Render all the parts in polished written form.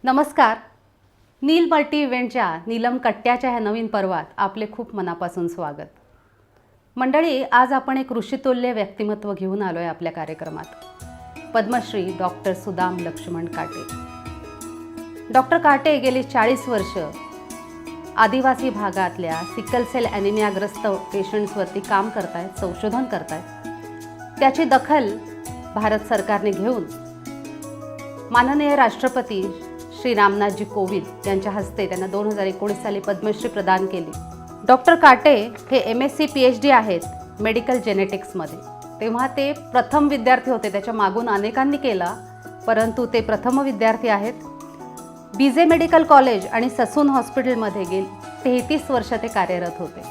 नमस्कार. नील मल्टी इव्हेंटच्या नीलम कट्ट्याच्या ह्या नवीन पर्वात आपले खूप मनापासून स्वागत. मंडळी, आज आपण एक ऋषितुल्य व्यक्तिमत्व घेऊन आलो आहे आपल्या कार्यक्रमात. पद्मश्री डॉक्टर सुदाम लक्ष्मण काटे. डॉक्टर काटे गेली 40 वर्ष आदिवासी भागातल्या सिकल सेल ॲनिमियाग्रस्त पेशंट्सवरती काम करतायत, संशोधन करतायत. त्याची दखल भारत सरकारने घेऊन माननीय राष्ट्रपती श्री रामनाथजी कोविंद यांच्या हस्ते त्यांना 2019 साली पद्मश्री प्रदान केली. डॉक्टर काटे हे MSc PhD आहेत मेडिकल जेनेटिक्समध्ये. तेव्हा ते प्रथम विद्यार्थी होते. त्याच्या मागून अनेकांनी केला, परंतु ते प्रथम विद्यार्थी आहेत. BJ मेडिकल कॉलेज आणि ससून हॉस्पिटलमध्ये गेली 33 वर्ष ते कार्यरत होते.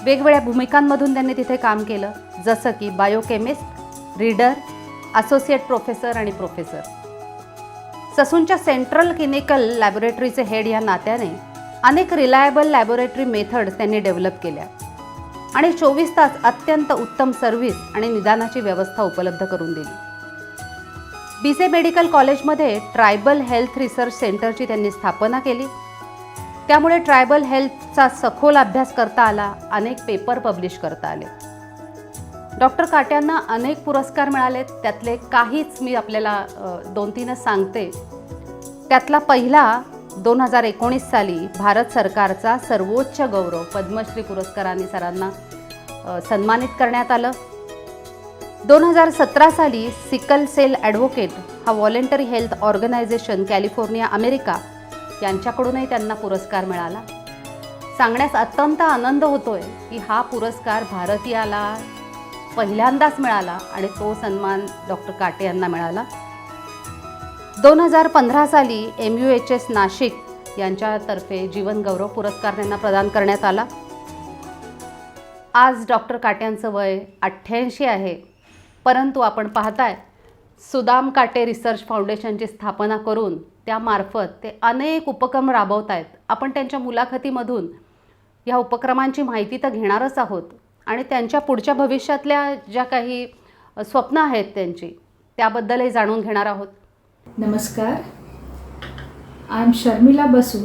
वेगवेगळ्या भूमिकांमधून त्यांनी तिथे काम केलं, जसं की बायोकेमिस्ट, रीडर, असोसिएट प्रोफेसर आणि प्रोफेसर. ससूनच्या सेंट्रल क्लिनिकल लॅबोरेटरीचे हेड या नात्याने अनेक रिलायबल लॅबोरेटरी मेथड्स त्यांनी डेव्हलप केल्या आणि 24 तास अत्यंत उत्तम सर्व्हिस आणि निदानाची व्यवस्था उपलब्ध करून दिली. BJ मेडिकल कॉलेजमध्ये ट्रायबल हेल्थ रिसर्च सेंटरची त्यांनी स्थापना केली. त्यामुळे ट्रायबल हेल्थचा सखोल अभ्यास करता आला, अनेक पेपर पब्लिश करता आले. डॉक्टर काट्यांना अनेक पुरस्कार मिळालेत. त्यातले काहीच मी आपल्याला 2-3 सांगते. त्यातला पहिला 2019 साली भारत सरकारचा सर्वोच्च गौरव पद्मश्री पुरस्काराने सरांना सन्मानित करण्यात आलं. 2017 साली सिकल सेल ॲडव्होकेट हा voluntary health organisation California America यांच्याकडूनही त्यांना पुरस्कार मिळाला. सांगण्यास अत्यंत आनंद होतोय की हा पुरस्कार भारतीयाला पहिल्यांदाच मिळाला आणि तो सन्मान डॉक्टर काटे यांना मिळाला. 2015 साली MUHS नाशिक यांच्यातर्फे जीवन गौरव पुरस्कार त्यांना प्रदान करण्यात आला. आज डॉक्टर काट्यांचं वय 88 आहे, परंतु आपण पाहताय सुदाम काटे रिसर्च फाउंडेशनची स्थापना करून त्यामार्फत ते अनेक उपक्रम राबवत आहेत. आपण त्यांच्या मुलाखतीमधून ह्या उपक्रमांची माहिती तर घेणारच आहोत आणि त्यांच्या पुढच्या भविष्यातल्या ज्या काही स्वप्न आहेत त्यांची त्याबद्दलही जाणून घेणार आहोत. नमस्कार. I am Sharmila Basu,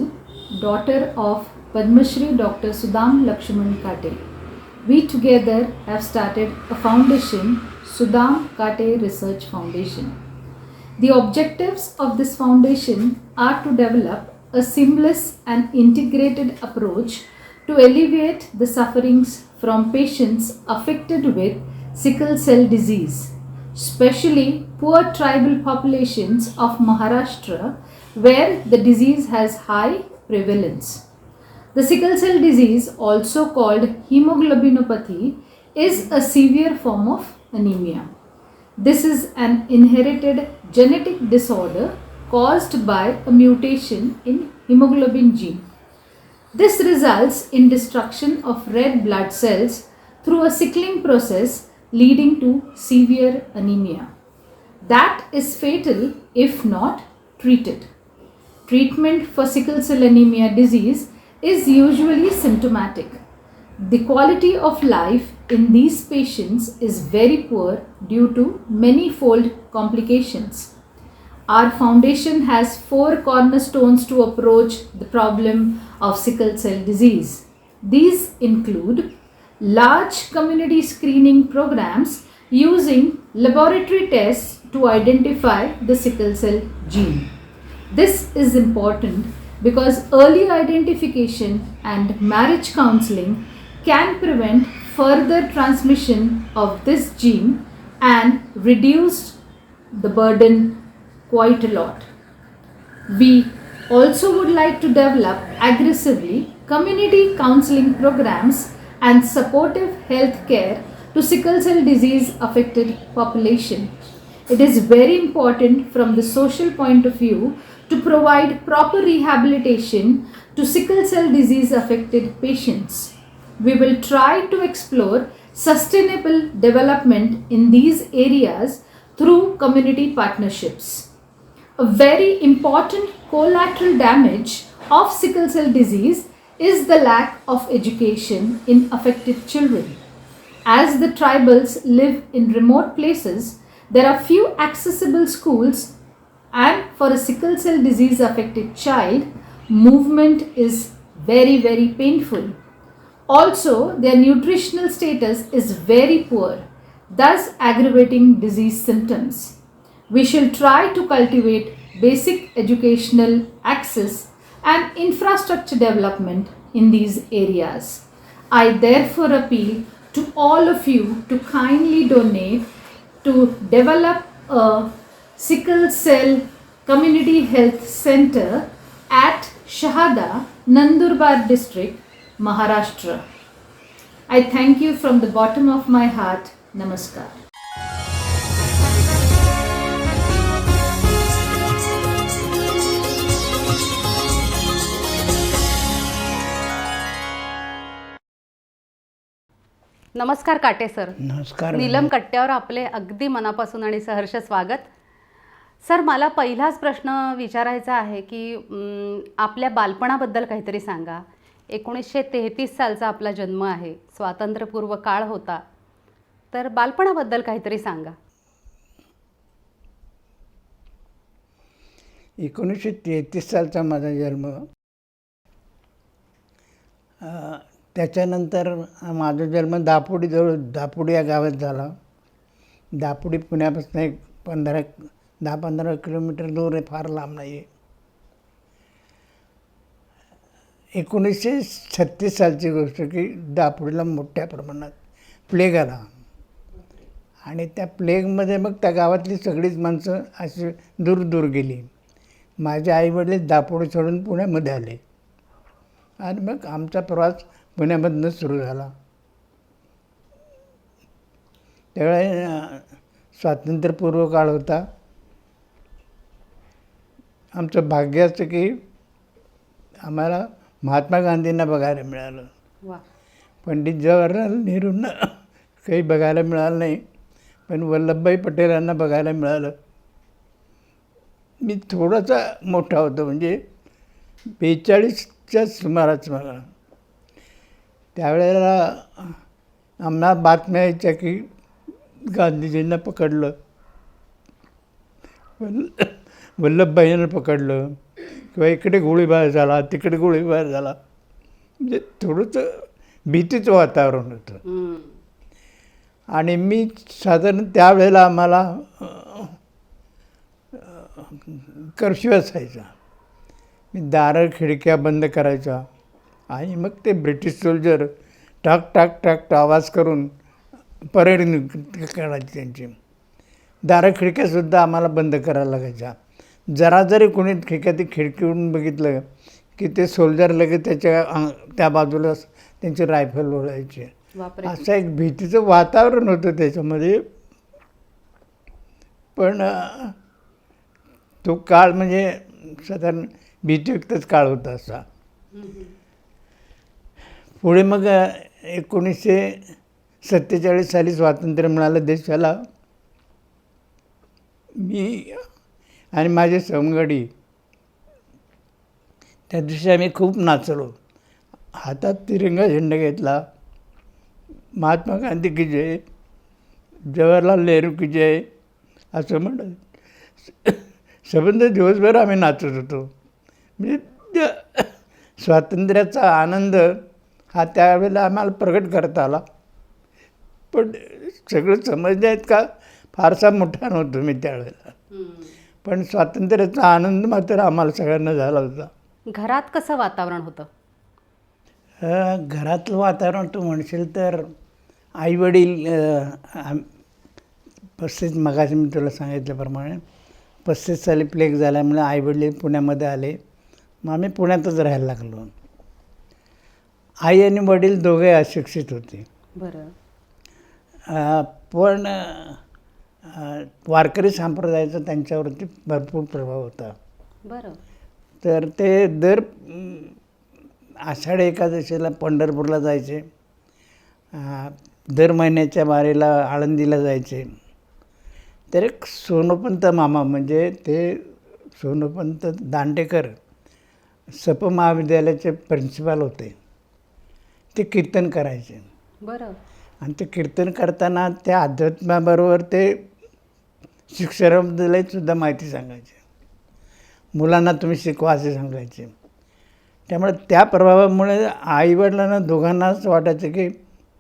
daughter of Padmashri Dr. Sudam Lakshman Kate. We together have started a foundation, Sudam Kate Research Foundation. The objectives of this foundation are to develop a seamless and integrated approach to alleviate the sufferings from patients affected with sickle cell disease, especially poor tribal populations of Maharashtra where the disease has high prevalence. The sickle cell disease, also called hemoglobinopathy, is a severe form of anemia. This is an inherited genetic disorder caused by a mutation in hemoglobin gene. This results in destruction of red blood cells through a sickling process leading to severe anemia. That is fatal if not treated. Treatment for sickle cell anemia disease is usually symptomatic. The quality of life in these patients is very poor due to many-fold complications. Our foundation has 4 cornerstones to approach the problem of sickle cell disease. These include large community screening programs using laboratory tests to identify the sickle cell gene. This is important because early identification and marriage counseling can prevent further transmission of this gene and reduce the burden quite a lot. We also would like to develop aggressively community counseling programs and supportive health care to sickle cell disease affected population. It is very important from the social point of view to provide proper rehabilitation to sickle cell disease affected patients. We will try to explore sustainable development in these areas through community partnerships. A very important collateral damage of sickle cell disease is the lack of education in affected children. As the tribals live in remote places, there are few accessible schools And for a sickle cell disease affected child, movement is very, very painful. Also, their nutritional status is very poor, thus aggravating disease symptoms. We shall try to cultivate basic educational access and infrastructure development in these areas. I therefore appeal to all of you to kindly donate to develop a sickle cell community health center at Shahada, Nandurbar district, Maharashtra. I thank you from the bottom of my heart. Namaskar. नमस्कार काटे sir. नमस्कार. नीलम कट्ट्यावर आपले अगदी मनापासून आणि सहर्ष स्वागत. सर, मला पहिलाच प्रश्न विचारायचा आहे की आपल्या बालपणाबद्दल काहीतरी सांगा. 1933 सालचा आपला जन्म आहे, स्वातंत्र्यपूर्व काळ होता, तर बालपणाबद्दल काहीतरी सांगा. 1933 सालचा माझा जन्म. त्याच्यानंतर माझा जन्म दापोडीजवळ, दापोडी या गावात झाला. दापोडी पुण्यापासून एक 10-15 किलोमीटर दूर आहे, फार लांब नाही आहे. 1936 सालची गोष्ट की दापोडीला मोठ्या प्रमाणात प्लेग आला आणि त्या प्लेगमध्ये मग त्या गावातली सगळीच माणसं अशी दूर दूर गेली. माझे आईवडील दापोडी सोडून पुण्यामध्ये आले आणि मग आमचा प्रवास पुण्यामधनं सुरू झाला. त्यावेळे स्वातंत्र्यपूर्व काळ होता. आमचं भाग्य असं की आम्हाला महात्मा गांधींना बघायला मिळालं. वा. पंडित जवाहरलाल नेहरूंना काही बघायला मिळालं नाही, पण वल्लभभाई पटेल यांना बघायला मिळालं. मी थोडासा मोठा होतो, म्हणजे 42च्या सुमारास मला. त्यावेळेला आम्हाला बातम्या यायच्या की गांधीजींना पकडलं, वल्लभभाईंना पकडलं, किंवा इकडे गोळीबार झाला, तिकडे गोळीबार झाला. म्हणजे थोडंसं भीतीचं वातावरण होतं. आणि मी साधारण त्यावेळेला आम्हाला कर्फ्यू असायचा. मी दारं खिडक्या बंद करायचा आणि मग ते ब्रिटिश सोल्जर टाक टाक टाक आवाज करून परेड करायची. त्यांची दारं खिडक्यासुद्धा आम्हाला बंद करायला लागायच्या. जरा जरी कोणी खिडकीवरून बघितलं की ते सोल्जर लगेच त्या बाजूला त्यांची रायफल ओढायची. असं एक भीतीचं वातावरण होतं त्याच्यामध्ये. पण तो काळ म्हणजे साधारण भीतीयुक्तच काळ होता असा. पुढे मग 1947 साली स्वातंत्र्य मिळालं देशाला. मी आणि माझे समगडी त्या दिवशी आम्ही खूप नाचलो. हातात तिरंगा झेंडा घेतला. महात्मा गांधी की जय, जवाहरलाल नेहरू की जय असं म्हणत संबंध दिवसभर आम्ही नाचत होतो. म्हणजे त्या स्वातंत्र्याचा आनंद हा त्यावेळेला आम्हाला प्रगट करता आला. पण सगळं समजण्यात का फारसा मोठा नव्हतो मी त्यावेळेला. पण स्वातंत्र्याचा आनंद मात्र आम्हाला सगळ्यांना झाला होता. घरात कसं वातावरण होतं? घरातलं वातावरण तू म्हणशील तर आईवडील 35 मगाशी मी तुला सांगितल्याप्रमाणे 35 साली प्लेग झाल्यामुळे आईवडील पुण्यामध्ये आले. मग आम्ही पुण्यातच राहायला लागलो. आई आणि वडील दोघे अशिक्षित होते. बरं. पण वारकरी संप्रदायाचा त्यांच्यावरती भरपूर प्रभाव होता. बरं. तर ते दर आषाढी एकादशीला पंढरपूरला जायचे, दर महिन्याच्या वारीला आळंदीला जायचे. तर एक सोनोपंत मामा म्हणजे ते सोनोपंत दांडेकर सप महाविद्यालयाचे प्रिन्सिपाल होते. ते कीर्तन करायचे. बरं. आणि ते कीर्तन करताना त्या अध्यात्माबरोबर ते शिक्षणाबद्दलसुद्धा माहिती सांगायचे. मुलांना तुम्ही शिकवा असे सांगायचे. त्यामुळे त्या प्रभावामुळे आईवडिलांना दोघांना असं वाटायचं की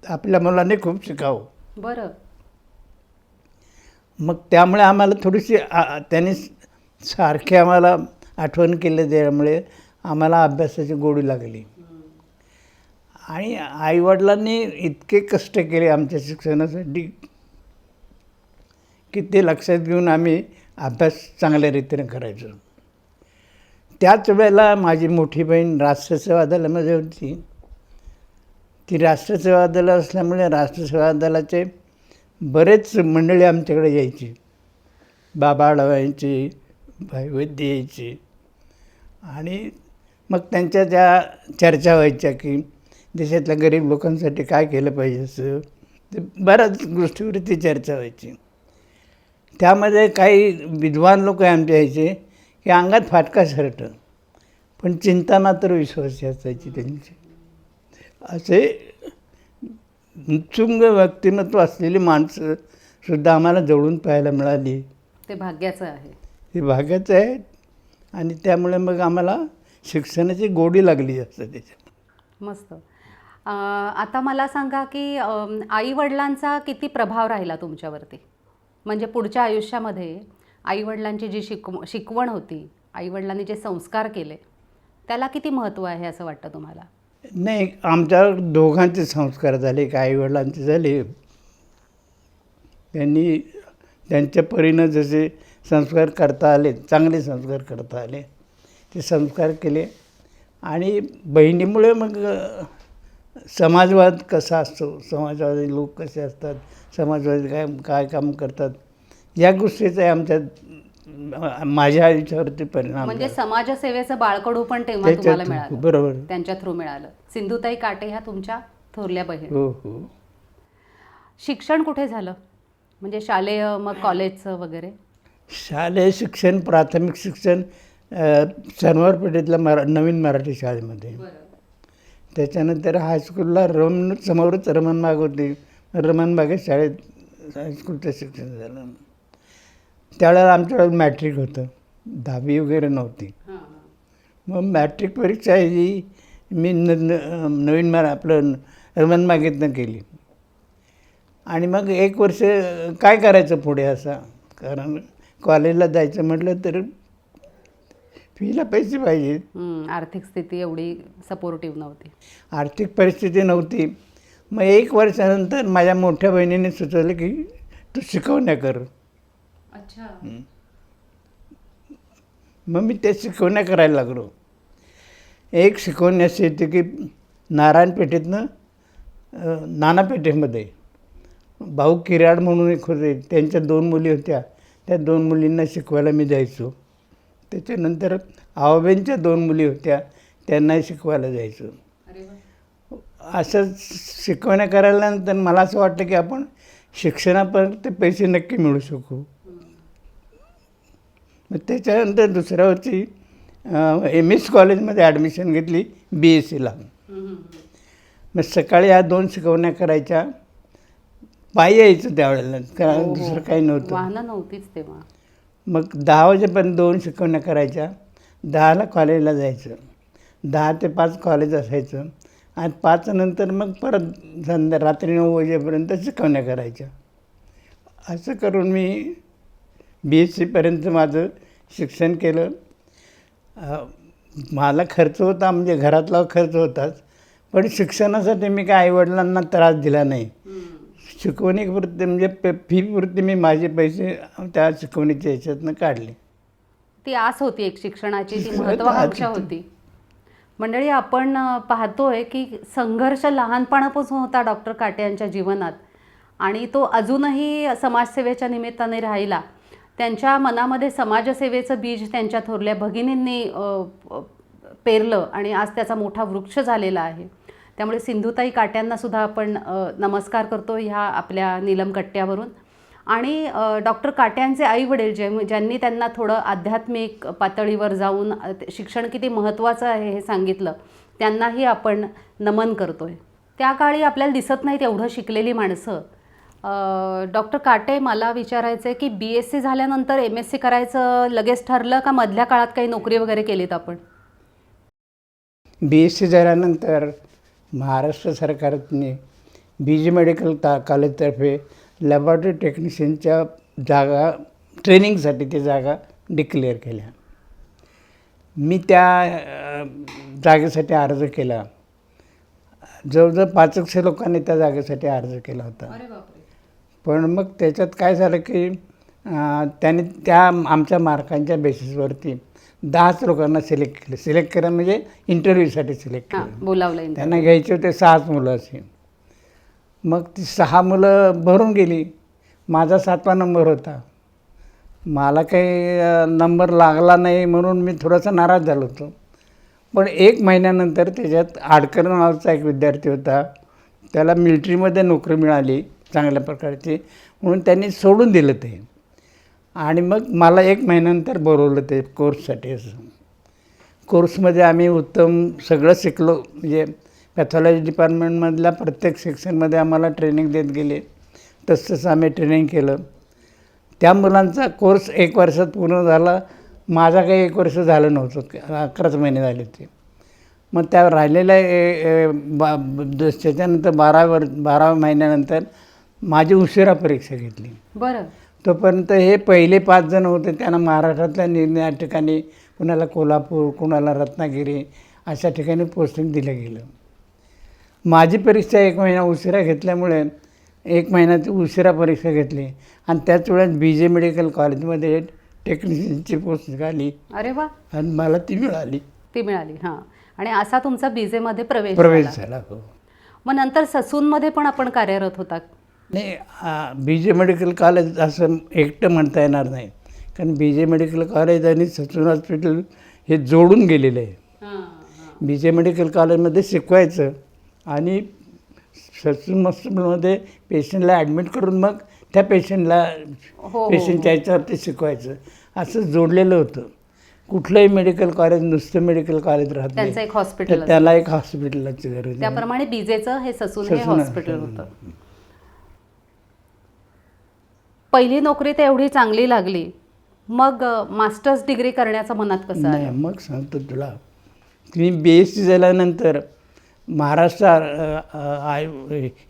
आपल्या मुलांनी खूप शिकावं. बरं. मग त्यामुळे आम्हाला थोडीशी त्यांनी सारखे आम्हाला आठवण केली त्यामुळे आम्हाला अभ्यासाची गोडी लागली. आणि आईवडिलांनी इतके कष्ट केले आमच्या शिक्षणासाठी की ते लक्षात घेऊन आम्ही अभ्यास चांगल्या रीतीने करायचो. त्याच वेळेला माझी मोठी बहीण राष्ट्रसेवा दलामध्ये होती. ती राष्ट्रसेवा दल असल्यामुळे राष्ट्रसेवा दलाचे बरेच मंडळी आमच्याकडे यायची. बाबा आढावायची, भाई वैद्य यायची. आणि मग त्यांच्या त्या चर्चा व्हायच्या की देशातल्या गरीब लोकांसाठी काय केलं पाहिजे असं. ते बऱ्याच गोष्टीवरती चर्चा व्हायची. त्यामध्ये काही विद्वान लोक आमच्या यायचे की अंगात फाटका शर्ट पण चिंता मात्र विश्वासी असायची त्यांची. असे उत्तुंग व्यक्तिमत्व असलेली माणसं सुद्धा आम्हाला जवळून पाहायला मिळाली. ते भाग्याचं आहे. हे भाग्याचं आहे. आणि त्यामुळे मग आम्हाला शिक्षणाची गोडी लागली असतं त्याच्यात. मस्त. आता मला सांगा की आईवडिलांचा किती प्रभाव राहिला तुमच्यावरती? म्हणजे पुढच्या आयुष्यामध्ये आईवडिलांची जी शिकवण होती, आईवडिलांनी जे संस्कार केले, त्याला किती महत्त्व आहे असं वाटतं तुम्हाला? नाही, आमच्यावर दोघांचे संस्कार झाले. का आईवडिलांचे झाले. त्यांनी त्यांच्या परीनं जसे संस्कार करता आले, चांगले संस्कार करता आले, ते संस्कार केले. आणि बहिणीमुळे मग समाजवाद कसा असतो, समाजवादी लोक कसे असतात, समाजवादी काय काम करतात, या गोष्टीचा माझ्या आयुष्यावरती परिणाम. म्हणजे समाजसेवेचं बाळकडू पण तेव्हा तुम्हाला मिळालं. बरोबर. त्यांच्या थ्रू मिळालं. सिंधुताई काटे ह्या तुमच्या थोरल्या बहीण. हो हो. शिक्षण कुठे झालं? म्हणजे शालेय, मग कॉलेजचं वगैरे? शालेय शिक्षण, प्राथमिक शिक्षण शनिवार पेठेतल्या नवीन मराठी शाळेमध्ये. त्याच्यानंतर हायस्कूलला समोरच रमणबाग होती, रमणबागेत शाळेत हायस्कूलचं शिक्षण झालं. त्यावेळेला आमच्याकडे मॅट्रिक होतं, 10वी वगैरे नव्हती. मग मॅट्रिक परीक्षा ही मी नवीन आपलं रमणबागेतनं केली. आणि मग एक वर्ष काय करायचं पुढे असं, कारण कॉलेजला जायचं म्हटलं तर फीला पैसे पाहिजे. आर्थिक स्थिती एवढी सपोर्टिव्ह नव्हती. आर्थिक परिस्थिती नव्हती. मग एक वर्षानंतर माझ्या मोठ्या बहिणीने सुचवलं की तू शिकवण्या कर. अच्छा. मग मी ते शिकवण्या करायला लागलो. एक शिकवण्याची येते की नारायणपेठेतनं नानापेठेमध्ये भाऊ किराड म्हणून एक होते, त्यांच्या 2 मुली होत्या. त्या 2 मुलींना शिकवायला मी जायचो. त्याच्यानंतर आवाबाईंच्या 2 मुली होत्या, त्यांनाही शिकवायला जायचो. असं शिकवण्या करायल्यानंतर मला असं वाटलं की आपण शिक्षणापर्यंत पैसे नक्की मिळू शकू. मग त्याच्यानंतर दुसऱ्या वर्षी MS कॉलेजमध्ये ॲडमिशन घेतली BScला. मग सकाळी ह्या 2 शिकवण्या करायच्या, पायी यायचं त्यावेळेला, कारण दुसरं काही नव्हतं, वाहनं नव्हतीच तेव्हा. मग 10 वाजेपर्यंत 2 शिकवण्या करायच्या, 10ला कॉलेजला जायचं, 10 ते 5 कॉलेज असायचं. आणि 5 नंतर मग परत रात्री 9 वाजेपर्यंत शिकवण्या करायच्या. असं करून मी BScपर्यंत माझं शिक्षण केलं. मला खर्च होता, म्हणजे घरातला खर्च होताच, पण शिक्षणासाठी मी काय आईवडिलांना त्रास दिला नाही. शिकवणीपुरते म्हणजे फीपुरते मी माझे पैसे त्या शिकवणीच्या ह्याच्यातनं काढले. ती आस होती एक शिक्षणाची, ती महत्त्वाकांक्षा होती. मंडळी, आपण पाहतोय की संघर्ष लहानपणापासून होता डॉक्टर काटे यांच्या जीवनात, आणि तो अजूनही समाजसेवेच्या निमित्ताने राहिला. त्यांच्या मनामध्ये समाजसेवेचं बीज त्यांच्या थोरल्या भगिनींनी पेरलं आणि आज त्याचा मोठा वृक्ष झालेला आहे. त्यामुळे सिंधुताई काट्यांनासुद्धा आपण नमस्कार करतो ह्या आपल्या नीलम कट्ट्यावरून. आणि डॉक्टर काट्यांचे आईवडील ज्यांनी त्यांना थोडं आध्यात्मिक पातळीवर जाऊन शिक्षण किती महत्त्वाचं आहे हे सांगितलं, त्यांनाही आपण नमन करतो आहे. त्या काळी आपल्याला दिसत नाहीत एवढं शिकलेली माणसं, डॉक्टर काटे, मला विचारायचं आहे की BSc झाल्यानंतर MSc करायचं लगेच ठरलं का मधल्या काळात काही नोकरी वगैरे केलीत आपण? BSc झाल्यानंतर महाराष्ट्र सरकारने BG मेडिकल कॉलेजतर्फे लॅबॉरेटरी टेक्निशियनच्या जागा ट्रेनिंगसाठी ते जागा डिक्लेअर केल्या. मी त्या जागेसाठी अर्ज केला. जवळजवळ 500 लोकांनी त्या जागेसाठी अर्ज केला होता. पण मग त्याच्यात काय झालं की त्याने त्या आमच्या मार्कांच्या बेसिसवरती 10च लोकांना सिलेक्ट केलं म्हणजे इंटरव्ह्यूसाठी सिलेक्ट हां, केलं. बोलावलं त्यांना घ्यायचे होते 6च मुलं असे. मग ती 6 मुलं भरून गेली. माझा 7वा नंबर होता. मला काही नंबर लागला नाही म्हणून मी थोडासा नाराज झालो होतो. पण 1 महिन्यानंतर त्याच्यात आडकर नावाचा एक विद्यार्थी होता. त्याला मिलिटरीमध्ये नोकरी मिळाली चांगल्या प्रकारची, म्हणून त्यांनी सोडून दिलं ते. आणि मग मला 1 महिन्यानंतर बोलवलं ते कोर्ससाठी. असं कोर्समध्ये आम्ही उत्तम सगळं शिकलो. म्हणजे पॅथॉलॉजी डिपार्टमेंटमधल्या प्रत्येक सेक्शनमध्ये आम्हाला ट्रेनिंग देत गेले. तसंच आम्ही ट्रेनिंग केलं. त्या मुलांचा कोर्स 1 वर्षात पूर्ण झाला. माझा काही 1 वर्ष झालं नव्हतं, 11च महिने झाले होते. मग त्या राहिलेल्या त्याच्यानंतर 12व्या महिन्यानंतर माझी उशिरा परीक्षा घेतली. बरं. तोपर्यंत हे पहिले 5 जण होते. त्यांना महाराष्ट्रातल्या निरनिराळ्या ठिकाणी, कुणाला कोल्हापूर, कुणाला रत्नागिरी अशा ठिकाणी पोस्टिंग दिलं गेलं. माझी परीक्षा 1 महिना उशिरा घेतल्यामुळे 1 महिना ती उशिरा परीक्षा घेतली आणि त्याच वेळेस BG मेडिकल कॉलेजमध्ये टेक्निशियनची पोस्ट निघाली. अरे वा. आणि मला ती मिळाली. ती मिळाली. हां. आणि असा तुमचा BJ मध्ये प्रवेश झाला. हो. मग नंतर ससूनमध्ये पण आपण कार्यरत होता? नाही, BG मेडिकल कॉलेज असं एकटं म्हणता येणार नाही, कारण BG मेडिकल कॉलेज आणि ससून हॉस्पिटल हे जोडून गेलेलं आहे. BG मेडिकल कॉलेजमध्ये शिकवायचं आणि ससून हॉस्पिटलमध्ये पेशंटला ॲडमिट करून मग त्या पेशंटला पेशंटच्या ह्याच्यावरती शिकवायचं, असं जोडलेलं होतं. कुठलंही मेडिकल कॉलेज नुसतं मेडिकल कॉलेज राहत नाही, त्यांचं एक हॉस्पिटल तर त्याला एक हॉस्पिटलाची गरज आहे. त्याप्रमाणे BJचं हे ससून हे हॉस्पिटल होतं. पहिली नोकरी तर एवढी चांगली लागली, मग मास्टर्स डिग्री करण्याचं मनात कसं नाही. आलं? मग सांगतो तुला, मी BSc झाल्यानंतर महाराष्ट्र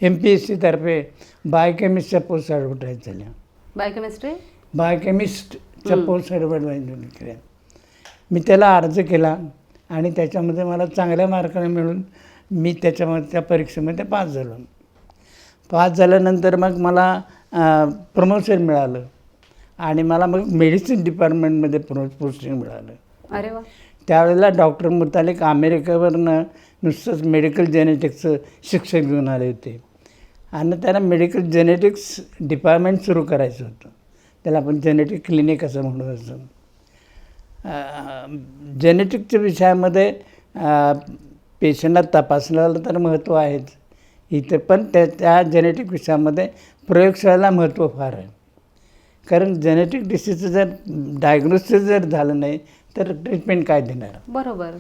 MPSC तर्फे बायोकेमिस्टच्या पोस्ट ॲडव्हर्टाईज झाल्या. बायोकेमिस्ट्री बायोकेमिस्टच्या पोस्ट ॲडव्हर्टाईज केल्या. मी त्याला अर्ज केला आणि त्याच्यामध्ये मला चांगल्या मार्काने मिळून मी त्याच्यामध्ये त्या परीक्षेमध्ये पास झालो. पास झाल्यानंतर मग मला प्रमोशन मिळालं आणि मला मग मेडिसिन डिपार्टमेंटमध्ये पोस्टिंग मिळालं. अरे वा. त्यावेळेला डॉक्टर मुतालिक अमेरिकेवरनं नुसतंच मेडिकल जेनेटिक्सचं शिक्षण घेऊन आले होते आणि त्यांना मेडिकल जेनेटिक्स डिपार्टमेंट सुरू करायचं होतं. त्याला आपण जेनेटिक क्लिनिक असं म्हणत असतो. जेनेटिकच्या विषयामध्ये पेशंटला तपासण्याला तर महत्त्व आहेच, इतर पण त्या जेनेटिक विषयामध्ये प्रयोगशाळेला महत्त्व फार आहे. कारण जेनेटिक डिसीजचं जर डायग्नोसिस जर झालं नाही तर ट्रीटमेंट काय देणार. बरोबर.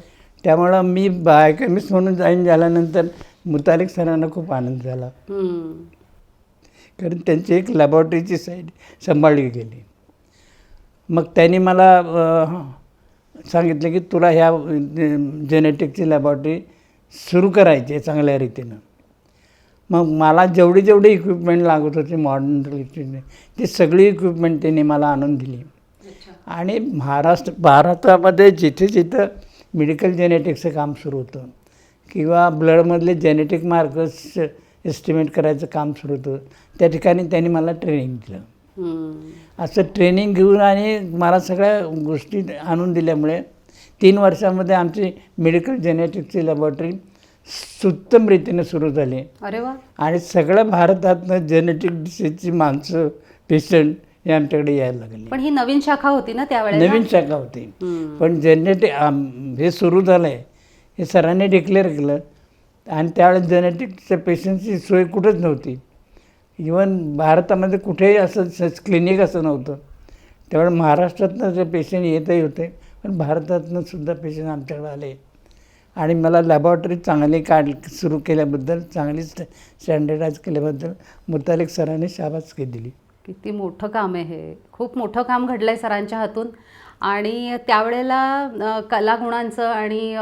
त्यामुळं मी बायोकेमिस्ट म्हणून जॉईन झाल्यानंतर मुतालिक सरांना खूप आनंद झाला, कारण त्यांची एक लॅबॉरेटरीची साईड सांभाळली गेली. मग त्यांनी मला सांगितलं की तुला ह्या जेनेटिकची लॅबॉरेटरी सुरू करायची आहे चांगल्या रीतीनं. मग मला जेवढी इक्विपमेंट लागत होती मॉडर्न रीतीने ती सगळी इक्विपमेंट त्यांनी मला आणून दिली. आणि भारतामध्ये जिथं मेडिकल जेनेटिक्सचं काम सुरू होतं किंवा ब्लडमधले जेनेटिक मार्कर्स एस्टिमेट करायचं काम सुरू होतं, त्या ठिकाणी त्यांनी मला ट्रेनिंग दिलं. असं ट्रेनिंग घेऊन आणि मला सगळ्या गोष्टी आणून दिल्यामुळे 3 वर्षामध्ये आमची मेडिकल जेनेटिक्सची लॅबॉरेटरी उत्तम रीतीने सुरू झाली. अरे वा. आणि सगळ्या भारतातनं जेनेटिक डिसीजची माणसं पेशंट हे आमच्याकडे यायला लागले. पण ही नवीन शाखा होती ना त्यावेळेला? नवीन शाखा होती. पण जेनेटिक हे सुरू झालं आहे हे सरांनी डिक्लेअर केलं आणि त्यावेळेस जेनेटिकच्या पेशंटची सोय कुठंच नव्हती. इवन भारतामध्ये कुठेही असं क्लिनिक असं नव्हतं. त्यावेळेस महाराष्ट्रातनं जे पेशंट येतही होते, पण भारतातनं सुद्धा पेशंट आमच्याकडे आले आणि मला लॅबॉरेटरी चांगली सुरू केल्याबद्दल, चांगली स्टँडर्डाईज केल्याबद्दल मुतालिक सरांनी शाबासकी दिली. किती मोठं काम आहे हे. खूप मोठं काम घडलं आहे सरांच्या हातून. आणि त्यावेळेला कलागुणांचं आणि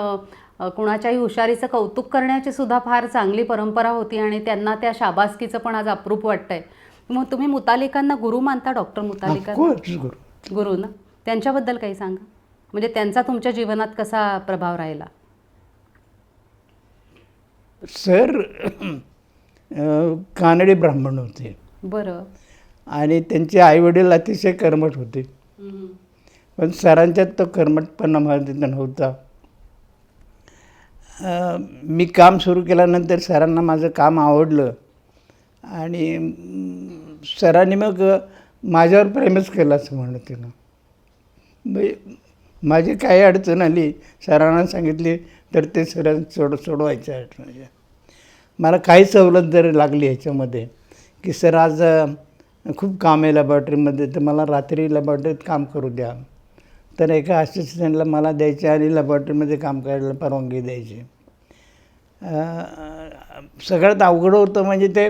कुणाच्याही हुशारीचं कौतुक करण्याची सुद्धा फार चांगली परंपरा होती आणि त्यांना त्या शाबासकीचं पण आज अप्रूप वाटतंय. मग तुम्ही मुतालिकांना गुरु मानता, डॉक्टर मुतालिकांना? ऑफकोर्स गुरु. गुरु ना. त्यांच्याबद्दल काही सांगा, म्हणजे त्यांचा तुमच्या जीवनात कसा प्रभाव राहिला? सर कानडी ब्राह्मण होते बरं. आणि त्यांचे आईवडील अतिशय कर्मठ होते, पण सरांच्यात तो कर्मठपणा माझ्यात नव्हता. मी काम सुरू केल्यानंतर सरांना माझं काम आवडलं आणि सरांनी मग माझ्यावर प्रेमच केलं असं म्हणलं तिनं. माझी काही अडचण आली सरांना सांगितली तर ते सरांना सोडवायचं आहे. मला काही सवलत जर लागली ह्याच्यामध्ये की सर आज खूप काम आहे लॅबॉरेटरीमध्ये, तर मला रात्री लॅबॉरेटरीत काम करू द्या, तर एका असिस्टंटला मला द्यायचे आणि लॅबॉरेटरीमध्ये काम करायला परवानगी द्यायची. सगळ्यात अवघड होतं म्हणजे ते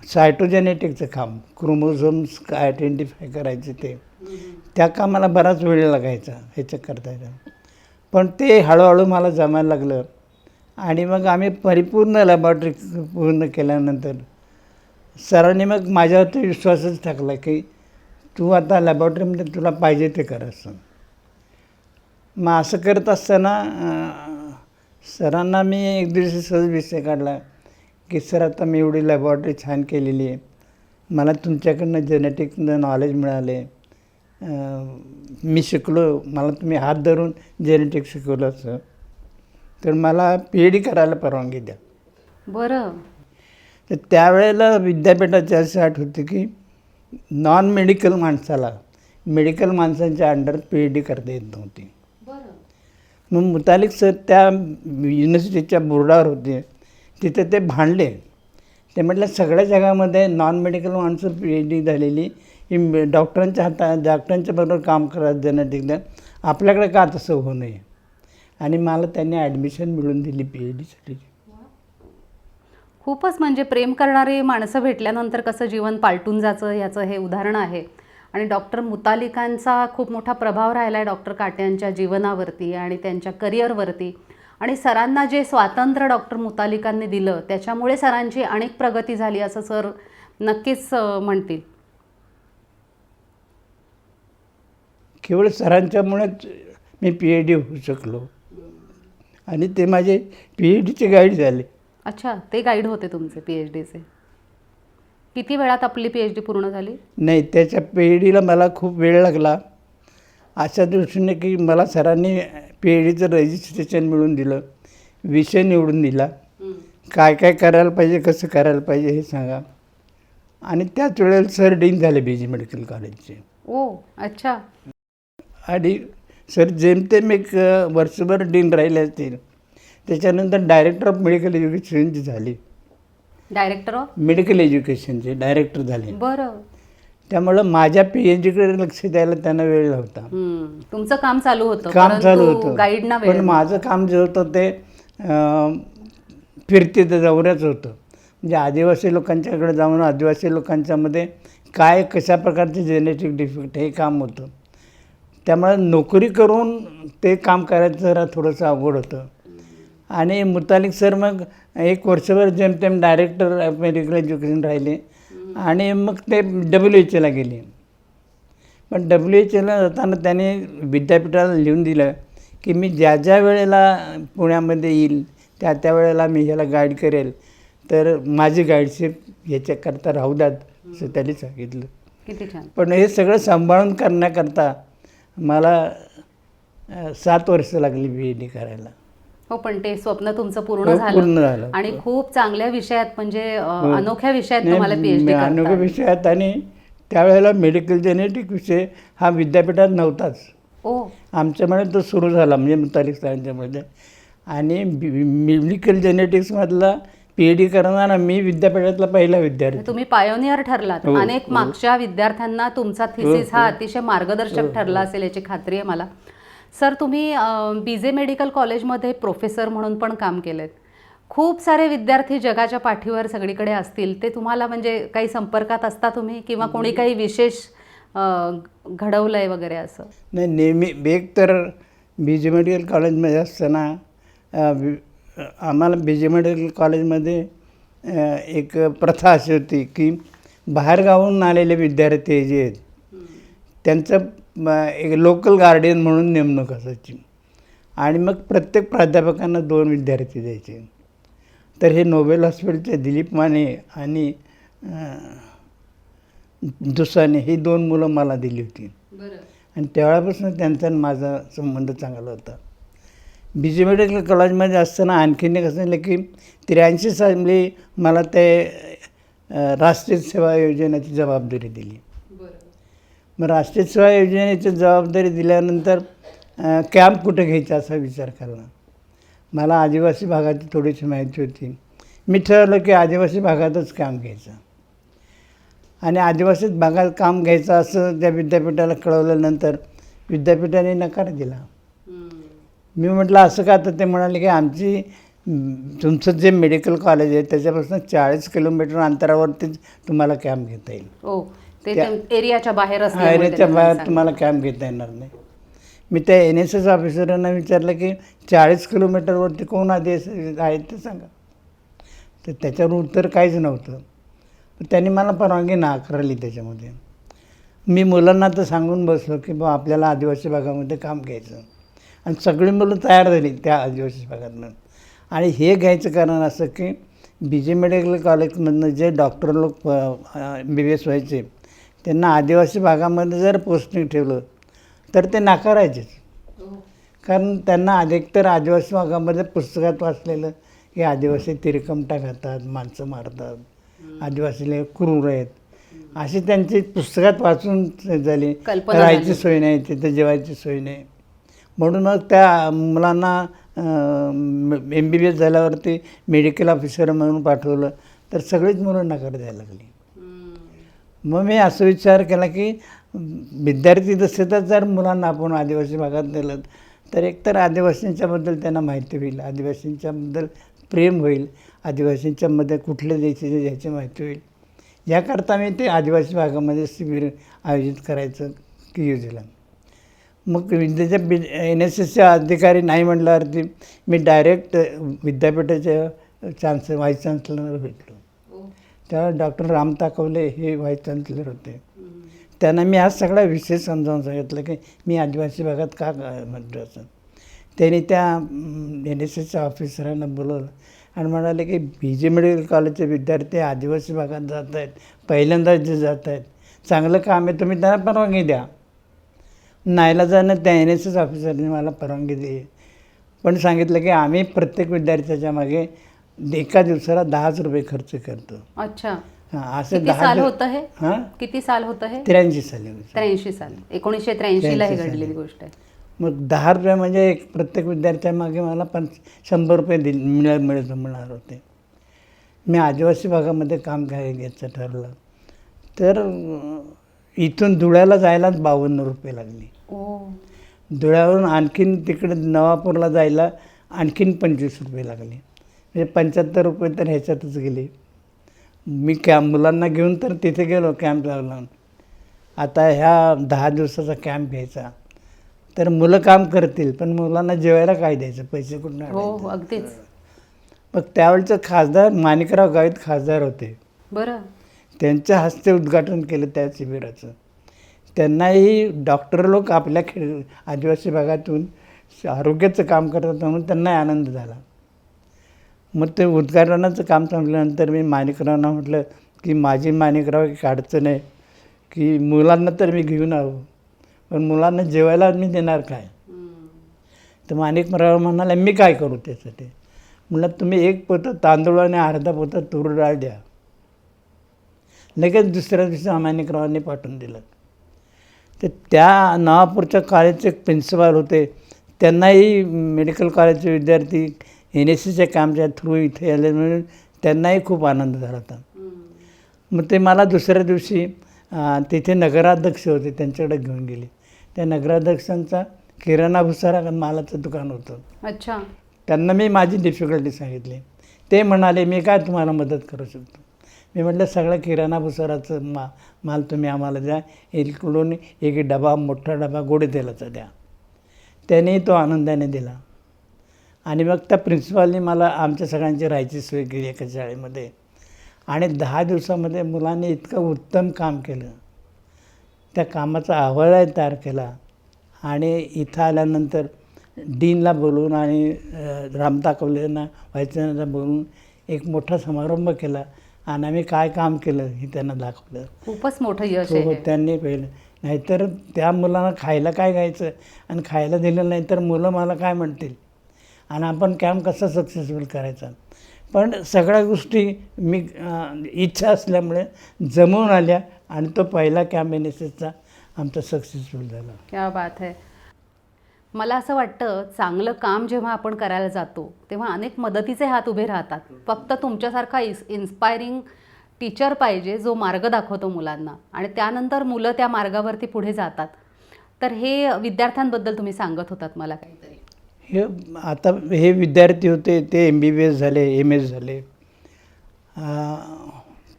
सायटोजेनेटिकचं काम, क्रोमोझोम्स आयडेंटिफाय करायचे, त्या कामाला बराच वेळ लागायचा ह्याचं करता. पण ते हळूहळू मला जमायला लागलं आणि मग आम्ही परिपूर्ण लॅबॉरेटरी पूर्ण केल्यानंतर सरांनी मग माझ्यावरती विश्वासच टाकला की तू आता लॅबॉरेटरीमध्ये तुला पाहिजे ते कर असं. मग असं करत असताना सरांना मी एक दिवशी सहज विषय काढला की सर आता मी एवढी लॅबॉरेटरी छान केलेली आहे, मला तुमच्याकडनं जेनेटिकनं नॉलेज मिळाले, मी शिकलो, मला तुम्ही हात धरून जेनेटिक शिकवलं असं, तर मला PhD करायला परवानगी द्या. बरं. तर त्यावेळेला विद्यापीठाची अशी अट होती की नॉन मेडिकल माणसाला मेडिकल माणसांच्या अंडर PhD करता येत नव्हती. मग मुतालिक सर त्या युनिव्हर्सिटीच्या बोर्डावर होते, तिथे ते भांडले. ते म्हटलं सगळ्या जगामध्ये नॉन मेडिकल माणसं PhD झालेली ही डॉक्टरांच्या बरोबर काम करत जेनेटिकला, आपल्याकडे का तसं होऊ नये. आणि मला त्यांनी ॲडमिशन मिळवून दिली PhDसाठी. खूपच म्हणजे प्रेम करणारी माणसं भेटल्यानंतर कसं जीवन पालटून जायचं याचं हे उदाहरण आहे. आणि डॉक्टर मुतालिकांचा खूप मोठा प्रभाव राहिला आहे डॉक्टर काट्यांच्या जीवनावरती आणि त्यांच्या करिअरवरती. आणि सरांना जे स्वातंत्र्य डॉक्टर मुतालिकांनी दिलं त्याच्यामुळे सरांची अनेक प्रगती झाली असं सर नक्कीच म्हणतील. केवळ सरांच्यामुळेच मी PhD होऊ शकलो आणि ते माझे PhDचे गाईड झाले. अच्छा, ते गाईड होते तुमचे PhDचे. किती वेळात आपली PhD पूर्ण झाली? नाही, त्याच्या PhDला मला खूप वेळ लागला, अशा दृष्टीने की मला सरांनी PhDचं रजिस्ट्रेशन मिळवून दिलं, विषय निवडून दिला, काय काय करायला पाहिजे, कसं करायला पाहिजे हे सांगा. आणि त्याच वेळेला सर डीन झाले BG मेडिकल कॉलेजचे. ओ अच्छा. आणि सर जेमतेम एक वर्षभर डीन राहिले असतील. त्याच्यानंतर डायरेक्टर ऑफ मेडिकल एज्युकेशनची झाली. डायरेक्टर ऑफ मेडिकल एज्युकेशनचे डायरेक्टर झाले. बरं. त्यामुळं माझ्या PhDकडे लक्ष द्यायला त्यांना वेळ नव्हता. तुमचं काम चालू होतं, काम चालू होतं, गाईडना पण माझं काम जे होतं ते फिरते दौऱ्याचं होतं. म्हणजे आदिवासी लोकांच्याकडे जाऊन आदिवासी लोकांच्यामध्ये काय कशा प्रकारचे जेनेटिक डिफेक्ट हे काम होतं. त्यामुळे नोकरी करून ते काम करायचं जरा थोडंसं अवघड होतं. आणि मुतालिक सर मग एक वर्षभर जेमतेम डायरेक्टर ऑफ मेडिकल एज्युकेशन राहिले आणि मग ते WHOला गेले. पण WHOला जाताना त्याने विद्यापीठाला लिहून दिलं की मी ज्या ज्या वेळेला पुण्यामध्ये येईल त्या वेळेला मी ह्याला गाईड करेल, तर माझी गाईडशिप ह्याच्याकरता राहू द्यात असं त्यांनी सांगितलं. किती छान. पण हे सगळं सांभाळून करण्याकरता मला 7 वर्ष लागली PhD करायला. हो, पण ते स्वप्न तुमचं पूर्ण पूर्ण झालं झालं. आणि खूप चांगल्या विषयात म्हणजे अनोख्या विषयात तुम्हाला PhD अनोख्या करता. विषयात. आणि त्यावेळेला मेडिकल जेनेटिक विषय हा विद्यापीठात नव्हताच. ओ आमच्यामुळे तो सुरू झाला म्हणजे मुतालिक सरांच्यामध्ये. आणि मेडिकल जेनेटिक्समधला PhD करणारा मी विद्यापीठातला पहिला विद्यार्थी. तुम्ही पायोनियर ठरलात. हो, अनेक हो. मागच्या विद्यार्थ्यांना तुमचा थिसिस हा अतिशय मार्गदर्शक ठरला असेल याची खात्री आहे मला. सर तुम्ही BJ मेडिकल कॉलेजमध्ये प्रोफेसर म्हणून पण काम केलेत. खूप सारे विद्यार्थी जगाच्या पाठीवर सगळीकडे असतील, ते तुम्हाला म्हणजे काही संपर्कात असता तुम्ही किंवा कोणी काही विशेष घडवलं आहे वगैरे असं? नाही, नेहमी एक तर BJ मेडिकल कॉलेजमध्ये असताना आम्हाला BJ मेडिकल कॉलेजमध्ये एक प्रथा अशी होती की बाहेरगावाहून आलेले विद्यार्थी जे आहेत त्यांचं एक लोकल गार्डियन म्हणून नेमणूक असायची आणि मग प्रत्येक प्राध्यापकांना 2 विद्यार्थी द्यायचे. तर हे नोबेल हॉस्पिटलचे दिलीप माने आणि दुसाने ही 2 मुलं मला दिली होती आणि त्यावेळेपासून त्यांचा आणि माझा संबंध चांगला होता. BJ मेडिकल कॉलेजमध्ये असताना आणखीन एक असं झालं की 83 साली मला ते राष्ट्रीय सेवा योजनेची जबाबदारी दिली. मग राष्ट्रीय सेवा योजनेची जबाबदारी दिल्यानंतर कॅम्प कुठे घ्यायचा असा विचार केला. मला आदिवासी भागाची थोडीशी माहिती होती. मी ठरवलं की आदिवासी भागातच काम घ्यायचं आणि आदिवासी भागात काम घ्यायचं असं त्या विद्यापीठाला कळवल्यानंतर विद्यापीठाने नकार दिला. मी म्हटलं असं का? तर ते म्हणाले की आमची तुमचं जे मेडिकल कॉलेज आहे त्याच्यापासून 40 किलोमीटर अंतरावरतीच तुम्हाला कॅम्प घेता येईल. ओ ते एरियाच्या बाहेर एरियाच्या बाहेर तुम्हाला कॅम्प घेता येणार नाही. मी त्या NSS ऑफिसरांना विचारलं की 40 किलोमीटरवरती कोण आदिवासी आहेत ते सांगा. तर त्याच्यावर उत्तर काहीच नव्हतं. त्यांनी मला परवानगी नाकारली त्याच्यामध्ये. मी मुलांना तर सांगून बसलो की बा आपल्याला आदिवासी भागामध्ये काम घ्यायचं आणि सगळी मुलं तयार झाली त्या आदिवासी भागातनं. आणि हे घ्यायचं कारण असं की BJ मेडिकल कॉलेजमधनं जे डॉक्टर लोक MBBS व्हायचे त्यांना आदिवासी भागामध्ये जर पोस्टिंग ठेवलं तर ते नाकारायचेच. कारण त्यांना अधिकतर आदिवासी भागामध्ये पुस्तकात वाचलेलं की आदिवासी तिरकमटा खातात, माणसं मारतात, आदिवासीले क्रूर आहेत अशी त्यांची पुस्तकात वाचून झाली. राहायची सोय नाही, तिथं जेवायची सोय नाही. म्हणून मग त्या मुलांना MBBS झाल्यावरती मेडिकल ऑफिसर म्हणून पाठवलं तर सगळीच मुलं नकार द्यायला लागली. मग मी असं विचार केला की विद्यार्थी जसे तर जर मुलांना आपण आदिवासी भागात नेलं तर एकतर आदिवासींच्याबद्दल त्यांना माहिती होईल, आदिवासींच्याबद्दल प्रेम होईल, आदिवासींच्यामध्ये कुठल्या देशाची याची माहिती होईल. याकरता मी ते आदिवासी भागामध्ये शिबिर आयोजित करायचं की योजना. मग त्याच्या NSSच्या अधिकारी नाही म्हटल्यावरती मी डायरेक्ट विद्यापीठाच्या व्हाईस चान्सलर भेटलो. त्यावेळेस डॉक्टर राम ताकवले हे व्हाईस चान्सलर होते. त्यांना मी आज सगळा विषय समजावून सांगितलं की मी आदिवासी भागात का म्हणतो असं. त्यांनी त्या NSSच्या ऑफिसरांना बोलवलं आणि म्हणाले की BJ मेडिकल कॉलेजचे विद्यार्थी आदिवासी भागात जात आहेत, पहिल्यांदाच जे जात आहेत, चांगलं काम आहे, तुम्ही त्यांना परवानगी द्या. नाईलाजानं त्या NSS ऑफिसरने मला परवानगी दिली. पण सांगितलं की आम्ही प्रत्येक विद्यार्थ्याच्या मागे एका दिवसाला 10 रुपये खर्च करतो. अच्छा. हां, असं किती साल होतं हे? हां, किती साल होतं हे? 83 साली. 83 साल. 1983ला हे घडलेली गोष्ट आहे. मग 10 रुपये म्हणजे एक प्रत्येक विद्यार्थ्यामागे मला 100 रुपये मिळणार होते. मी आदिवासी भागामध्ये काम घ्यायचं ठरवलं तर इथून धुळ्याला जायलाच 52 रुपये लागले. धुळ्यावरून आणखीन तिकडे नवापूरला जायला आणखीन 25 रुपये लागले. म्हणजे 75 रुपये तर ह्याच्यातच गेले. मी मुलांना घेऊन तर तिथे गेलो कॅम्प लावून. आता ह्या 10 दिवसाचा कॅम्प घ्यायचा तर मुलं काम करतील पण मुलांना जेवायला काय द्यायचं, पैसे कुठून हो अगदीच. मग त्यावेळेचं खासदार माणिकराव गावित खासदार होते. बरं. त्यांच्या हस्ते उद्घाटन केलं त्या शिबिराचं. त्यांनाही डॉक्टर लोक आपल्या आदिवासी भागातून आरोग्याचं काम करतात म्हणून त्यांनाही आनंद झाला. मग ते उद्घाटनाचं काम संपल्यानंतर मी माणिकरावांना म्हटलं की माझी माणिकराव एक अडचण आहे की मुलांना तर मी घेऊन आलो पण मुलांना जेवायला मी देणार काय. तर माणिकराव म्हणाले मी काय करू त्यासाठी. म्हटलं तुम्ही 1 पोतं तांदूळ आणि अर्धा पोतं तूर डाळ द्या. लगेच दुसऱ्या दिवशी माणिकरावांनी पाठवून दिलं. तर त्या नवापूरच्या कॉलेजचे प्रिन्सिपाल होते त्यांनाही मेडिकल कॉलेजचे विद्यार्थी NSSच्या कामच्या थ्रू इथे आले म्हणून त्यांनाही खूप आनंद झाला होता. मग ते मला दुसऱ्या दिवशी तिथे नगराध्यक्ष होते त्यांच्याकडे घेऊन गेले. त्या नगराध्यक्षांचा किराणा भुसारा मालाचं दुकान होतं. अच्छा. त्यांना मी माझी डिफिकल्टी सांगितली. ते म्हणाले मी काय तुम्हाला मदत करू शकतो. मी म्हटलं सगळं किराणा भुसाराचं माल तुम्ही आम्हाला द्या, इकडून एक डबा मोठा डबा गोडे तेलाचा द्या. त्याने तो आनंदाने दिला. आणि मग त्या प्रिन्सिपालने मला आमच्या सगळ्यांची राहायची सोय केली एका शाळेमध्ये. आणि 10 दिवसामध्ये मुलांनी इतकं उत्तम काम केलं. त्या कामाचा अहवाल तयार केला आणि इथं आल्यानंतर डीनला बोलवून आणि रामता कवलेंना व्हायचं बोलवून एक मोठा समारंभ केला आणि आम्ही काय काम केलं हे त्यांना दाखवलं. खूपच मोठं यश आहे हो, हे. त्यांनी पहिलं. नाहीतर त्या मुलांना खायला काय घ्यायचं आणि खायला दिलं नाही तर मुलं मला काय म्हणतील आणि आपण कॅम्प कसा सक्सेसफुल करायचा. पण सगळ्या गोष्टी मी इच्छा असल्यामुळे जमवून आल्या आणि तो पहिला कॅम्प NSSचा आमचा सक्सेसफुल झाला. क्या बात आहे. मला असं वाटतं चांगलं काम जेव्हा आपण करायला जातो तेव्हा अनेक मदतीचे हात उभे राहतात. फक्त तुमच्यासारखा इन्स्पायरिंग टीचर पाहिजे जो मार्ग दाखवतो मुलांना आणि त्यानंतर मुलं त्या मार्गावरती पुढे जातात. तर हे विद्यार्थ्यांबद्दल तुम्ही सांगत होतात मला काहीतरी. हे आता हे विद्यार्थी होते ते MBBS झाले, MS झाले,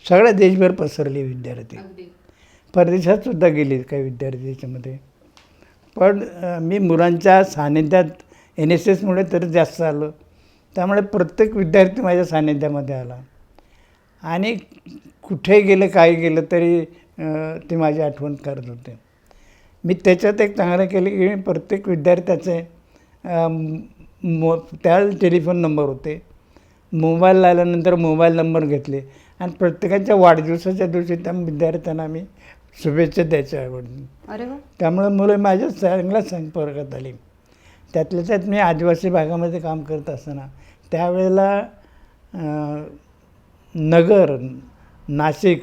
सगळ्या देशभर पसरले विद्यार्थी. परदेशातसुद्धा गेले काही विद्यार्थी याच्यामध्ये. पण मी मुलांच्या सानिध्यात NSSमुळे तर जास्त आलो. त्यामुळे प्रत्येक विद्यार्थी माझ्या सानिध्यामध्ये आला आणि कुठे गेलं काय गेलं तरी ते माझी आठवण करत होते. मी त्याच्यात एक चांगलं केलं की मी प्रत्येक विद्यार्थ्याचे त्या टेलिफोन नंबर होते. मोबाईल आल्यानंतर मोबाईल नंबर घेतले आणि प्रत्येकाच्या वाढदिवसाच्या दिवशी त्या विद्यार्थ्यांना मी शुभेच्छा द्यायच्या आवडली. अरे वा. त्यामुळे मुलं माझ्या चांगल्या संपर्कात आली. त्यातल्या त्यात मी आदिवासी भागामध्ये काम करत असताना त्यावेळेला नगर, नाशिक,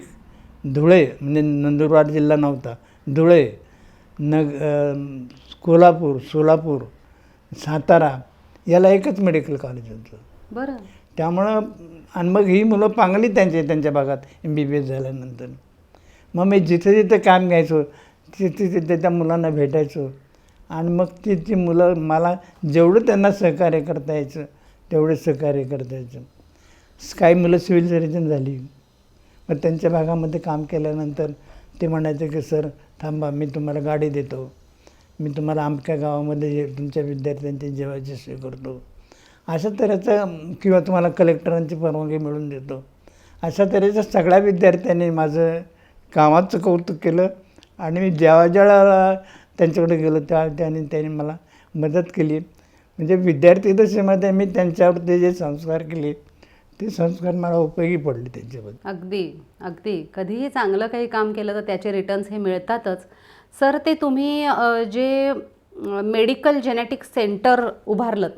धुळे म्हणजे नंदुरबार जिल्हा नव्हता, धुळे, कोल्हापूर, सोलापूर, सातारा याला एकच मेडिकल कॉलेज होतं. बरं. त्यामुळं आणि मग ही मुलं पांगली त्यांच्या भागात MBBS झाल्यानंतर. मग मी जिथे जिथे काम घ्यायचो तिथे त्या मुलांना भेटायचो आणि मग ती मुलं मला जेवढं त्यांना सहकार्य करता यायचं तेवढे सहकार्य करता यायचं. काही मुलं सिव्हिल सर्जन झाली. मग त्यांच्या भागामध्ये काम केल्यानंतर ते म्हणायचे की सर थांबा मी तुम्हाला गाडी देतो, मी तुम्हाला आमच्या गावामध्ये तुमच्या विद्यार्थ्यांची जेवायची सोय करतो, अशा तऱ्हेचं, किंवा तुम्हाला कलेक्टरांची परवानगी मिळवून देतो. अशा तऱ्हेचं सगळ्या विद्यार्थ्यांनी माझं कामाचं कौतुक केलं आणि मी ज्या त्यांच्याकडे गेलो त्यांनी मला मदत केली. म्हणजे विद्यार्थी दशेमध्ये मी त्यांच्यावरती जे संस्कार केले ते संस्कार मला उपयोगी पडले त्यांच्याबद्दल. अगदी अगदी. कधीही चांगलं काही काम केलं तर त्याचे रिटर्न्स हे मिळतातच. सर ते तुम्ही जे मेडिकल जेनेटिक्स सेंटर उभारलं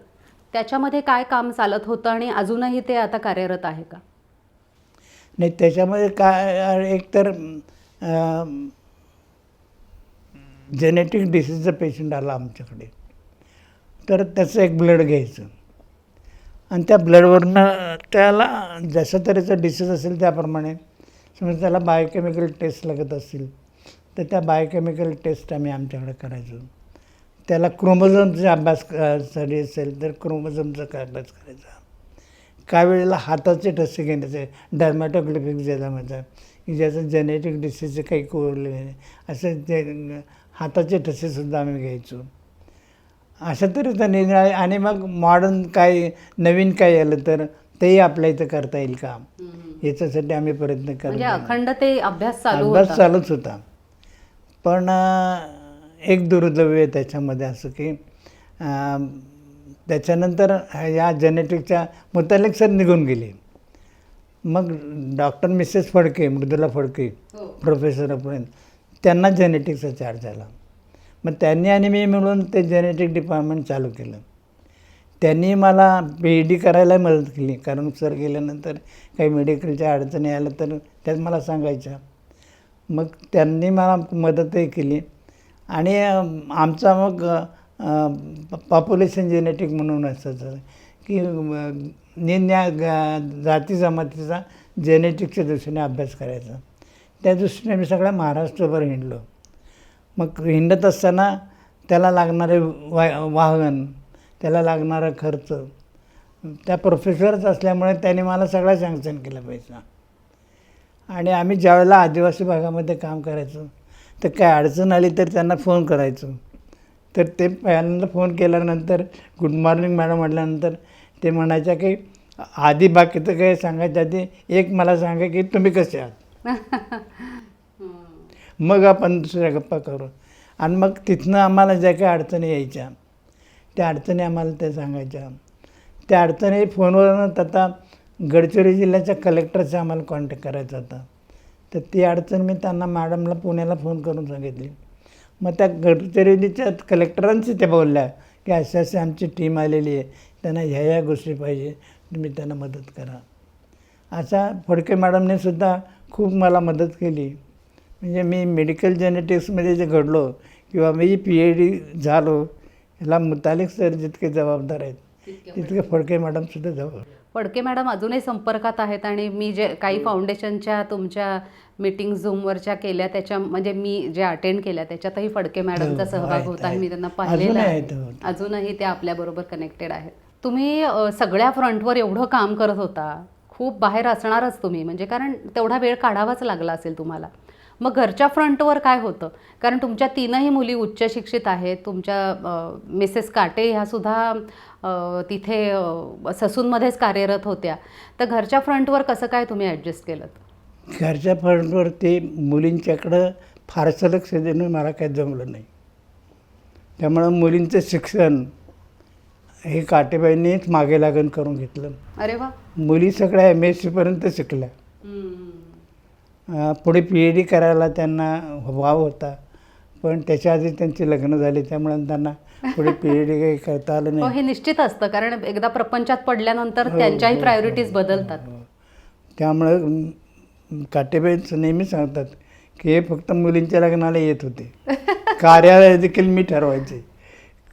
त्याच्यामध्ये काय काम चालत होतं आणि अजूनही ते आता कार्यरत आहे का? नाही, त्याच्यामध्ये काय एकतर जेनेटिक डिसीजचा पेशंट आला आमच्याकडे तर त्याचं एक ब्लड घ्यायचं आणि त्या ब्लडवरनं त्याला जशा तऱ्हेचं डिसीज असेल त्याप्रमाणे समजा त्याला बायोकेमिकल टेस्ट लागत असतील तर त्या बायोकेमिकल टेस्ट आम्ही आमच्याकडे करायचो. त्याला क्रोमोझोमचा अभ्यास साठी असेल तर क्रोमोझोमचा काय अभ्यास करायचा. काही वेळेला हाताचे ठसे घेण्याचे डर्मॅटोग्लिपिक ज्याला म्हणतात की ज्याचं जेनेटिक डिसीजचे काही कोरले असं ते हाताचे ठसेसुद्धा आम्ही घ्यायचो. अशा तऱ्हेचा निर्णय. आणि मग मॉडर्न काय नवीन काय आलं तर तेही आपल्या इथं करता येईल का याच्यासाठी आम्ही प्रयत्न म्हणजे करतो. अखंड ते अभ्यास चालूच होता. पण एक दुर्दैव आहे त्याच्यामध्ये असं की त्याच्यानंतर या जेनेटिकच्या मुतालिक सर निघून गेले. मग डॉक्टर मिसेस फडके, मृदुला फडके प्रोफेसरपर्यंत त्यांना जेनेटिक्सचा चार्ज आला. मग त्यांनी आणि मी मिळून ते जेनेटिक डिपार्टमेंट चालू केलं. त्यांनी मला PhD करायला मदत केली कारण सर गेल्यानंतर काही मेडिकलच्या अडचणी आल्या तर त्यात मला सांगायच्या. मग त्यांनी मला मदतही केली आणि आमचा मग पॉप्युलेशन जेनेटिक म्हणून असायचं की निम्या जाती जमातीचा जेनेटिक्सच्या दृष्टीने अभ्यास करायचा. त्या दृष्टीने मी सगळ्या महाराष्ट्रभर हिंडलो. मग हिंडत असताना त्याला लागणारे वाहन, त्याला लागणारा खर्च, त्या प्रोफेसरच असल्यामुळे त्याने मला सगळा सँक्शन केला पैसा. आणि आम्ही ज्यावेळेला आदिवासी भागामध्ये काम करायचो तर काय अडचण आली तर त्यांना फोन करायचो. तर ते पहिल्यांदा फोन केल्यानंतर गुड मॉर्निंग मॅडम म्हटल्यानंतर ते म्हणायच्या की आधी बाकीचं काही सांगायच्या आधी एक मला सांगा की तुम्ही कसे आहात, मग आपण दुसऱ्या गप्पा करू. आणि मग तिथनं आम्हाला ज्या काही अडचणी यायच्या त्या अडचणी आम्हाला त्या सांगायच्या. त्या अडचणी फोनवरूनच आता गडचिरोली जिल्ह्याच्या कलेक्टरचा आम्हाला कॉन्टॅक्ट करायचा होता. तर ती अडचण मी त्यांना मॅडमला पुण्याला फोन करून सांगितली. मग त्या गडचिरोलीच्या कलेक्टरांशी त्या बोलल्या की अशी अशी आमची टीम आलेली आहे, त्यांना ह्या गोष्टी पाहिजे, तुम्ही त्यांना मदत करा. अशा फडके मॅडमने सुद्धा खूप मला मदत केली. म्हणजे मी मेडिकल जेनेटिक्समध्ये जे घडलो किंवा मी PhD झालो ह्याला मुतालिक सर जितके जबाबदार आहेत तितके फडके मॅडमसुद्धा जबाबदार. फडके मॅडम अजूनही संपर्कात आहेत आणि मी जे काही फाउंडेशनच्या तुमच्या मीटिंग झूमवरच्या केल्या त्याच्या म्हणजे मी जे अटेंड केल्या त्याच्यातही फडके मॅडमचा सहभाग आहेत, होता. आहेत. मी त्यांना पाहिलेलं अजूनही आहे. आहेत. अजूनही ते आपल्याबरोबर कनेक्टेड आहेत. तुम्ही सगळ्या फ्रंटवर एवढं काम करत होता, खूप बाहेर असणारच तुम्ही, म्हणजे कारण तेवढा वेळ काढावाच लागला असेल तुम्हाला. मग घरच्या फ्रंटवर काय होतं? कारण तुमच्या 3ही मुली उच्च शिक्षित आहेत. तुमच्या मिसेस काटे ह्यासुद्धा तिथे ससूनमध्येच कार्यरत होत्या. तर घरच्या फ्रंटवर कसं काय तुम्ही ॲडजस्ट केलं? घरच्या फ्रंटवर ते मुलींच्याकडं फारसं लक्ष देणं मला काही जमलं नाही. त्यामुळं मुलींचं शिक्षण हे काटेबाईंनीच मागे लागून करून घेतलं. अरे वा. मुली सगळ्या MSc शिकल्या. पुढे PhD करायला त्यांना वाव होता, पण त्याच्या आधी त्यांची लग्न झाली, त्यामुळे त्यांना पुढे PhD काही करता आलं नाही. हे निश्चित असतं, कारण एकदा प्रपंचात पडल्यानंतर त्यांच्याही प्रायोरिटीज बदलतात. त्यामुळं काटेबाईंचं नेहमी सांगतात की हे फक्त मुलींच्या लग्नाला येत होते. कार्यालय देखील मी ठरवायचे,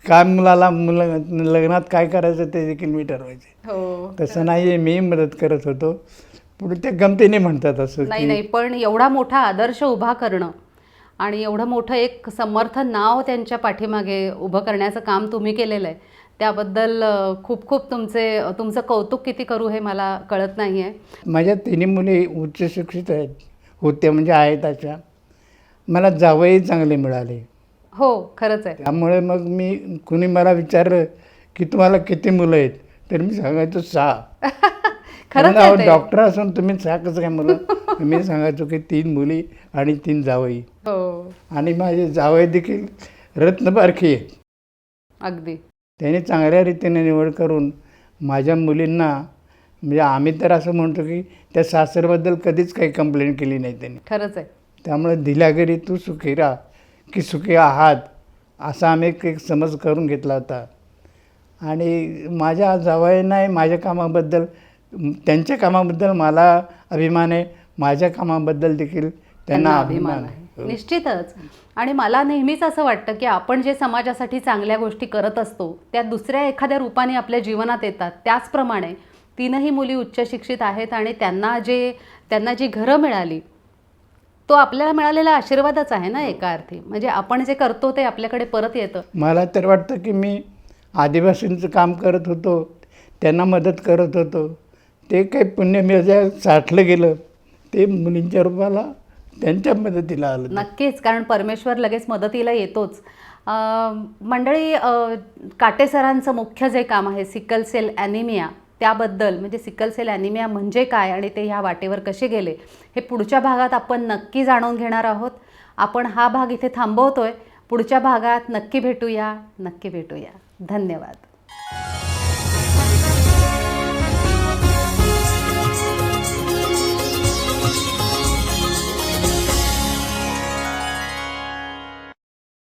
काय मुलाला लग्नात काय करायचं ते देखील मी ठरवायचे. हो. तसं नाही आहे, मी मदत करत होतो. पुढे ते गमतीने म्हणतात असं नाही की नाही, पण एवढा मोठा आदर्श उभा करणं आणि एवढं मोठं एक समर्थ नाव त्यांच्या पाठीमागे उभं करण्याचं काम तुम्ही केलेलं आहे, त्याबद्दल खूप खूप तुमचं कौतुक किती करू हे मला कळत नाही आहे. माझ्या 3 मुली उच्च शिक्षित आहेत, होत्या म्हणजे आहेत अशा. मला जावई चांगले मिळाले. हो, खरंच आहे. त्यामुळे मग मी कुणी मला विचारलं की तुम्हाला किती मुलं आहेत, तर मी सांगायचो 6. खरंच आहे ते. डॉक्टर असून तुम्ही 6 कसं काय मुलं? मी सांगायचो की 3 मुली आणि 3 जावई. हो, आणि माझे जावई देखील रत्नपारखी आहेत. अगदी. त्याने चांगल्या रीतीने निवड करून माझ्या मुलींना, म्हणजे आम्ही तर असं म्हणतो की त्या सासरबद्दल कधीच काही कंप्लेंट केली नाही त्यांनी. खरंच आहे. त्यामुळे दिल्या घरी तू सुखी राहा की सुखी आहात असा आम्ही एक समज करून घेतला होता. आणि माझ्या जावयांनाही माझ्या कामाबद्दल, त्यांच्या कामाबद्दल मला अभिमान आहे, माझ्या कामाबद्दल देखील त्यांना अभिमान आहे. निश्चितच. आणि मला नेहमीच असं वाटतं की आपण जे समाजासाठी चांगल्या गोष्टी करत असतो त्या दुसऱ्या एखाद्या रूपाने आपल्या जीवनात येतात. त्याचप्रमाणे 3ही मुली उच्च शिक्षित आहेत आणि त्यांना जी घरं मिळाली तो आपल्याला मिळालेला आशीर्वादच आहे ना एका अर्थी. म्हणजे आपण जे करतो ते आपल्याकडे परत येतं. मला तर वाटतं की मी आदिवासींचं काम करत होतो, त्यांना मदत करत होतो, ते काही पुण्य माझ्या साठलं गेलं ते मुलींच्या रूपाला त्यांच्या मदतीला आलं. नक्कीच, कारण परमेश्वर लगेच मदतीला येतोच. मंडळी, काटे सरांचं मुख्य जे काम आहे सिकल सेल ॲनिमिया, त्याबद्दल म्हणजे सिकल सेल ॲनिमिया म्हणजे काय आणि ते ह्या वाटेवर कसे गेले हे पुढच्या भागात आपण नक्की जाणून घेणार आहोत. आपण हा भाग इथे थांबवतोय. पुढच्या भागात नक्की भेटूया. धन्यवाद.